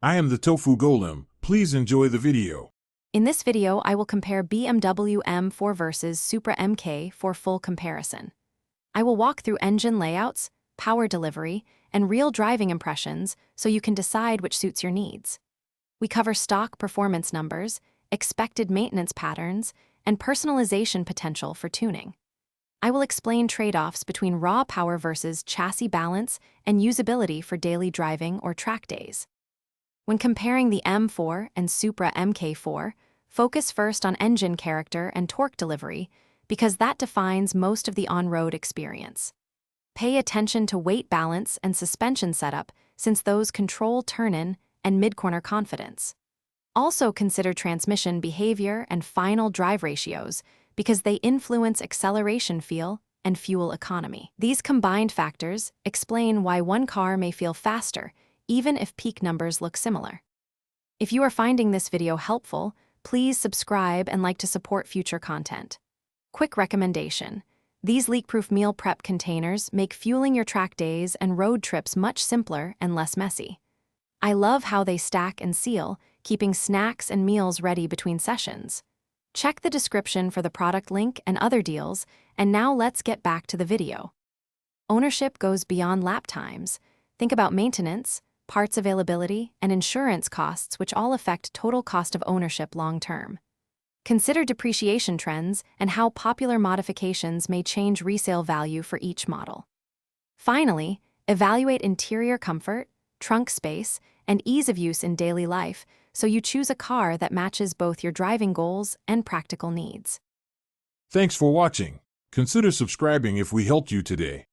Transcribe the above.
I am the Tofu Golem. Please enjoy the video. In this video, I will compare BMW M4 versus Supra MK for full comparison. I will walk through engine layouts, power delivery, and real driving impressions so you can decide which suits your needs. We cover stock performance numbers, expected maintenance patterns, and personalization potential for tuning. I will explain trade-offs between raw power versus chassis balance and usability for daily driving or track days. When comparing the M4 and Supra MK4, focus first on engine character and torque delivery because that defines most of the on-road experience. Pay attention to weight balance and suspension setup since those control turn-in and mid-corner confidence. Also consider transmission behavior and final drive ratios because they influence acceleration feel and fuel economy. These combined factors explain why one car may feel faster even if peak numbers look similar. If you are finding this video helpful, please subscribe and like to support future content. Quick recommendation: these leak-proof meal prep containers make fueling your track days and road trips much simpler and less messy. I love how they stack and seal, keeping snacks and meals ready between sessions. Check the description for the product link and other deals, and now let's get back to the video. Ownership goes beyond lap times. Think about maintenance, parts availability, and insurance costs, which all affect total cost of ownership long-term. Consider depreciation trends and how popular modifications may change resale value for each model. Finally, evaluate interior comfort, trunk space, and ease of use in daily life so you choose a car that matches both your driving goals and practical needs. Thanks for watching. Consider subscribing if we helped you today.